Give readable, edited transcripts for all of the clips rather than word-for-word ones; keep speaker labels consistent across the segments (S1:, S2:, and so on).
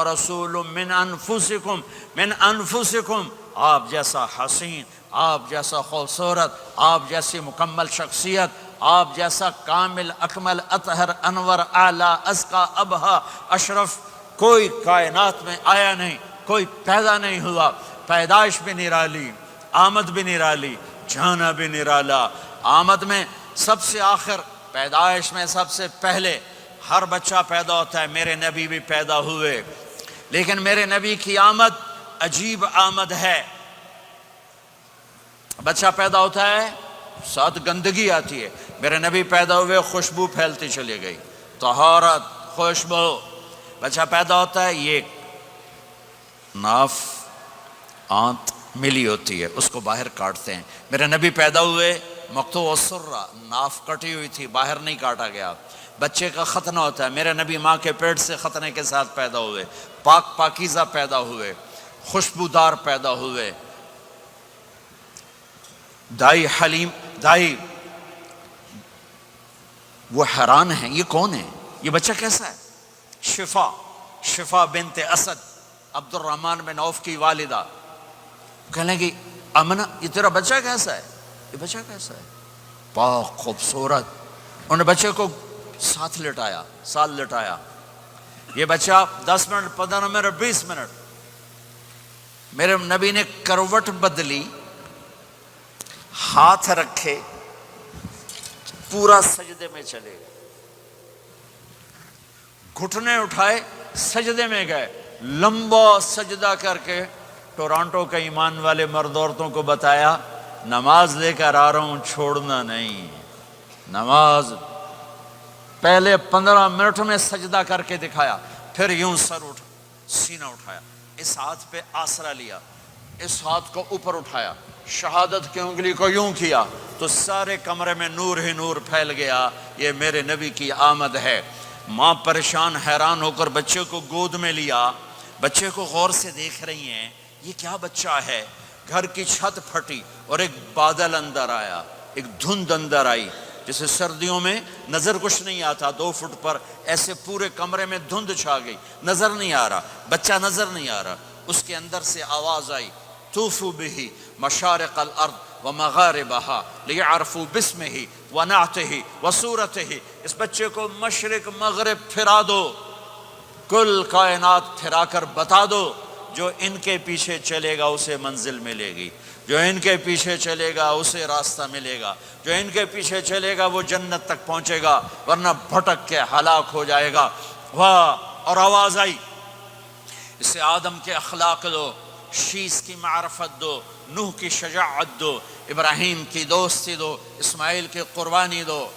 S1: ورسول من انفسکم من انفسکم، آپ جیسا حسین، آپ جیسا خوبصورت، آپ جیسی مکمل شخصیت، آپ جیسا کامل اکمل اطہر انور اعلیٰ ازکیٰ ابہا اشرف کوئی کائنات میں آیا نہیں، کوئی پیدا نہیں ہوا۔ پیدائش بھی نرالی، آمد بھی نرالی، جانا بھی نرالا۔ آمد میں سب سے آخر، پیدائش میں سب سے پہلے ہر بچہ پیدا ہوتا ہے، میرے نبی بھی پیدا ہوئے، لیکن میرے نبی کی آمد عجیب آمد ہے۔ بچہ پیدا ہوتا ہے، ساتھ گندگی آتی ہے، میرے نبی پیدا ہوئے، خوشبو پھیلتی چلی گئی، طہارت، خوشبو۔ بچہ پیدا ہوتا ہے، یہ ناف آنت ملی ہوتی ہے، اس کو باہر کاٹتے ہیں۔ میرے نبی پیدا ہوئے، مقطوع السرہ، ناف کٹی ہوئی تھی، باہر نہیں کاٹا گیا۔ بچے کا ختنہ ہوتا ہے، میرے نبی ماں کے پیٹ سے ختنے کے ساتھ پیدا ہوئے، پاک پاکیزہ پیدا ہوئے، خوشبودار پیدا ہوئے۔ دائی حلیم، دائی وہ حیران ہیں، یہ کون ہے، یہ بچہ کیسا ہے؟ شفا بنت اسد، عبد الرحمن بن عوف کی والدہ، کہنے لگی امنہ یہ تیرا بچہ کیسا ہے، یہ بچہ کیسا ہے، پاک خوبصورت۔ انہوں نے بچے کو ساتھ لٹایا، یہ بچہ 10 منٹ 15 منٹ 20 منٹ، میرے نبی نے کروٹ بدلی، ہاتھ رکھے، پورا سجدے میں چلے گئے، گھٹنے اٹھائے، سجدے میں گئے، لمبا سجدہ کر کے ٹورانٹو کے ایمان والے مرد عورتوں کو بتایا نماز لے کر آ رہا ہوں، چھوڑنا نہیں۔ نماز پہلے 15 منٹ میں سجدہ کر کے دکھایا، پھر یوں سینہ اٹھایا، اس ہاتھ پہ آسرا لیا، اس ہاتھ کو اوپر اٹھایا، شہادت کی انگلی کو یوں کیا تو سارے کمرے میں نور ہی نور پھیل گیا۔ یہ میرے نبی کی آمد ہے۔ ماں پریشان حیران ہو کر بچے کو گود میں لیا، بچے کو غور سے دیکھ رہی ہیں، یہ کیا بچہ ہے؟ گھر کی چھت پھٹی اور ایک بادل اندر آیا، ایک دھند اندر آئی، جیسے سردیوں میں نظر کچھ نہیں آتا، 2 فٹ پر ایسے پورے کمرے میں دھند چھا گئی، نظر نہیں آ رہا، بچہ نظر نہیں آ رہا۔ اس کے اندر سے آواز آئی، طوفوا بہ مشارق الارض ومغاربہا لیعرفوا باسمہ ونعتہ وصورتہ۔ اس بچے کو مشرق مغرب پھرا دو، کل کائنات پھرا کر بتا دو، جو ان کے پیچھے چلے گا اسے منزل ملے گی، جو ان کے پیچھے چلے گا اسے راستہ ملے گا، جو ان کے پیچھے چلے گا وہ جنت تک پہنچے گا، ورنہ بھٹک کے ہلاک ہو جائے گا۔ واہ! اور آواز آئی، اسے آدم کے اخلاق دو، شیس کی معرفت دو، نوح کی شجاعت دو، ابراہیم کی دوستی دو، اسماعیل کی قربانی دو،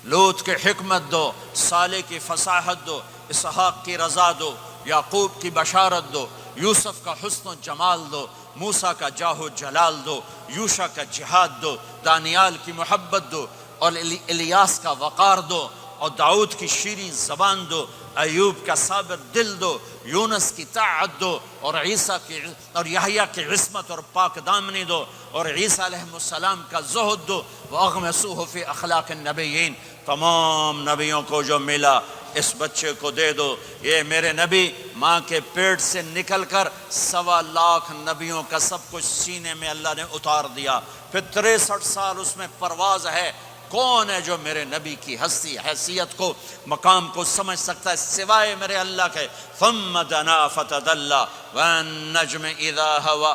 S1: لوط کی حکمت دو، صالح کی فصاحت دو، اسحاق کی رضا دو، یعقوب کی بشارت دو، یوسف کا حسن و جمال دو، موسیٰ کا جاہ و جلال دو، یوشع کا جہاد دو، دانیال کی محبت دو، اور الیاس کا وقار دو، اور داؤد کی شیریں زبان دو، ایوب کا صابر دل دو، یونس کی طاعت دو، اور عیسیٰ کی اور یحییٰ کی عصمت اور پاک دامنی دو، اور عیسیٰ علیہ السلام کا زہد دو، وَأَغْمِسُوهُ فِي أَخْلَاقِ النَّبِيِّينَ۔ تمام نبیوں کو جو ملا اس بچے کو دے دو۔ یہ میرے نبی ماں کے پیٹ سے نکل کر 1.25 لاکھ نبیوں کا سب کچھ سینے میں اللہ نے اتار دیا، پھر 63 سال اس میں پرواز ہے۔ کون ہے جو میرے نبی کی ہستی حیثیت کو مقام کو سمجھ سکتا ہے سوائے میرے اللہ کے؟ ثم دنا فتدلى والنجم اذا هوى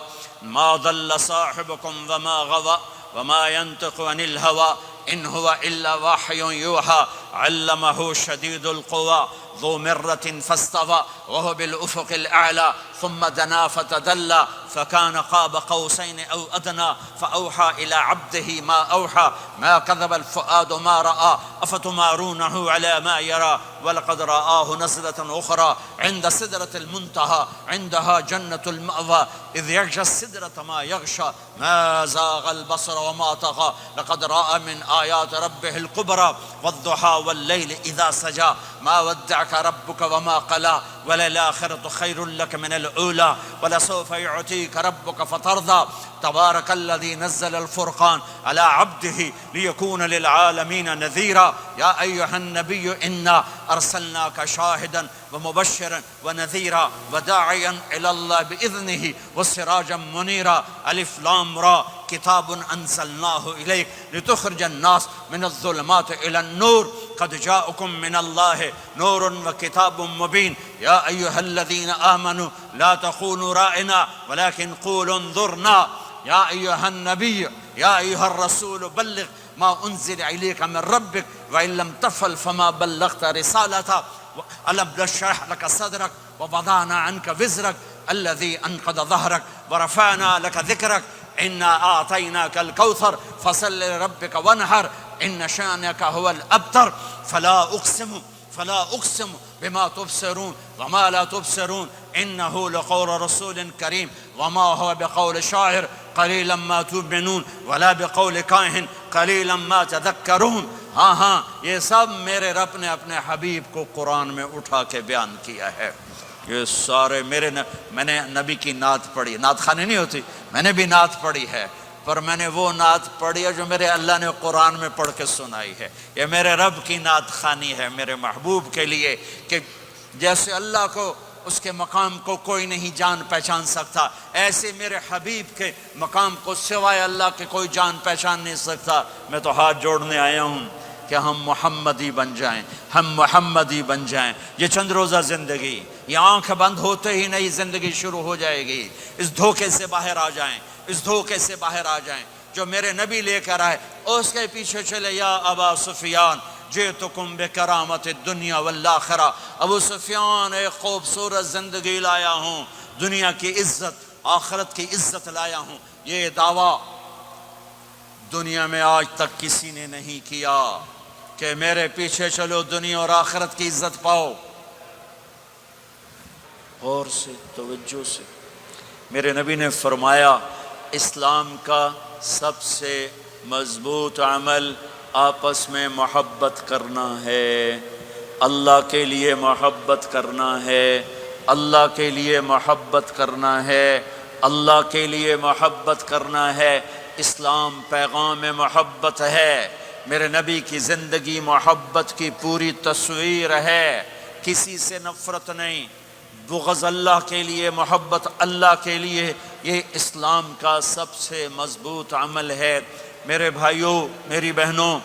S1: ما ضل صاحبكم وما غوى وما ينطق عن الهوى ان هو الا وحي يوحى علمه شديد القوى ذو مرة فاستوى وهو بالأفق الأعلى ثم دنا فتدلى فكان قاب قوسين أو أدنى فأوحى إلى عبده ما أوحى ما كذب الفؤاد ما رأى أفتمارونه على ما يرى ولقد رآه نزلة أخرى عند سدرة المنتهى عندها جنة المأوى إذ يغشى السدرة ما يغشى ما زاغ البصر وما طغى لقد رأى من آيات ربه الكبرى والضحى واللیل اذا سجا ما ودعك ربك وما قلى وللآخرة خير لك من الأولى ولسوف يعطيك ربك فترضى تبارك الذي نزل الفرقان على عبده ليكون للعالمين نذيرا يا أيها النبي إنا أرسلناك شاهدا ومبشرا ونذيرا وداعيا إلى الله بإذنه وسراجا منيرا ألف لام را كتاب أنزلناه إليك لتخرج الناس من الظلمات إلى النور قد جاءكم من الله نور وكتاب مبين يا أيها الذين آمنوا لا تخونوا رائنا ولكن قولوا انظرنا يا أيها النبي يا أيها الرسول بلغ ما أنزل إليك من ربك وإن لم تفعل فما بلغت رسالته ألم نشرح لك صدرك ووضعنا عنك وزرك الذي أنقض ظهرك ورفعنا لك ذكرك إنا أعطيناك الكوثر فصل لربك وانحر إن شانك هو الأبتر فلا أقسم بما تبصرون وما لا تبصرون إنه لقول رسول كريم وما هو بقول شاعر قليلا ما تؤمنون ولا بقول کاہن قلیلا ما تذکرون. ہاں یہ سب میرے رب نے اپنے حبیب کو قرآن میں اٹھا کے بیان کیا ہے. یہ سارے میں نے نبی کی نعت پڑھی. نعت خوانی نہیں ہوتی, میں نے بھی نعت پڑھی ہے, پر میں نے وہ نعت پڑھی ہے جو میرے اللہ نے قرآن میں پڑھ کے سنائی ہے. یہ میرے رب کی نعت خوانی ہے میرے محبوب کے لیے, کہ جیسے اللہ کو اس کے مقام کو کوئی نہیں جان پہچان سکتا, ایسے میرے حبیب کے مقام کو سوائے اللہ کے کوئی جان پہچان نہیں سکتا. میں تو ہاتھ جوڑنے آیا ہوں کہ ہم محمدی بن جائیں, ہم محمدی بن جائیں. یہ چند روزہ زندگی, یہ آنکھ بند ہوتے ہی نئی زندگی شروع ہو جائے گی. اس دھوکے سے باہر آ جائیں, اس دھوکے سے باہر آ جائیں جو میرے نبی لے کر آئے, اس کے پیچھے چلے. یا ابا سفیان جئتکم بکرامت الدنیا والآخرہ, ابو سفیان ایک خوبصورت زندگی لایا ہوں, دنیا کی عزت آخرت کی عزت لایا ہوں. یہ دعویٰ دنیا میں آج تک کسی نے نہیں کیا کہ میرے پیچھے چلو دنیا اور آخرت کی عزت پاؤ. غور سے توجہ سے میرے نبی نے فرمایا اسلام کا سب سے مضبوط عمل آپس میں محبت کرنا ہے, اللہ کے لیے محبت کرنا ہے, اللہ کے لیے محبت کرنا ہے, اللہ کے لیے محبت کرنا ہے. اسلام پیغام محبت ہے. میرے نبی کی زندگی محبت کی پوری تصویر ہے, کسی سے نفرت نہیں, بغض اللہ کے لیے, محبت اللہ کے لیے. یہ اسلام کا سب سے مضبوط عمل ہے. میرے بھائیوں میری بہنوں,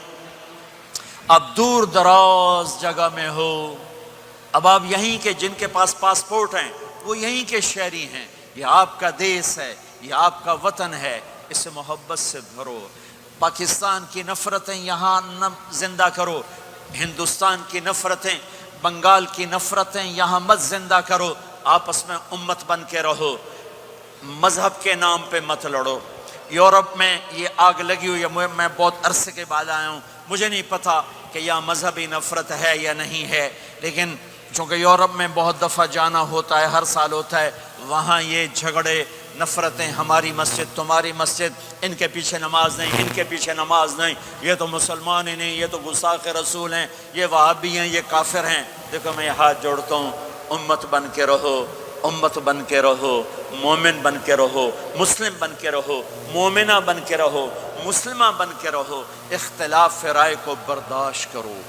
S1: اب دور دراز جگہ میں ہو, اب آپ یہیں کے جن کے پاس پاسپورٹ ہیں وہ یہیں کے شہری ہیں, یہ آپ کا دیس ہے, یہ آپ کا وطن ہے, اسے محبت سے بھرو. پاکستان کی نفرتیں یہاں نہ زندہ کرو, ہندوستان کی نفرتیں, بنگال کی نفرتیں یہاں مت زندہ کرو. آپس میں امت بن کے رہو, مذہب کے نام پہ مت لڑو. یورپ میں یہ آگ لگی ہوئی ہے, میں بہت عرصے کے بعد آیا ہوں, مجھے نہیں پتا کہ یہاں مذہبی نفرت ہے یا نہیں ہے, لیکن چونکہ یورپ میں بہت دفعہ جانا ہوتا ہے, ہر سال ہوتا ہے, وہاں یہ جھگڑے نفرتیں, ہماری مسجد تمہاری مسجد, ان کے پیچھے نماز نہیں, ان کے پیچھے نماز نہیں, یہ تو مسلمان ہی نہیں, یہ تو گستاخ رسول ہیں, یہ وہابی ہیں, یہ کافر ہیں. دیکھو میں یہ ہاتھ جوڑتا ہوں, امت بن کے رہو, امت بن کے رہو, مومن بن کے رہو, مسلم بن کے رہو, مومنہ بن کے رہو, مسلمہ بن کے رہو. اختلاف رائے کو برداشت کرو.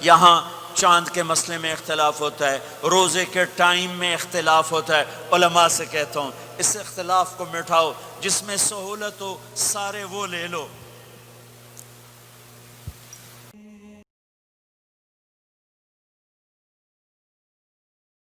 S1: یہاں چاند کے مسئلے میں اختلاف ہوتا ہے, روزے کے ٹائم میں اختلاف ہوتا ہے. علماء سے کہتا ہوں اس اختلاف کو مٹھاؤ, جس میں سہولت ہو سارے وہ لے لو,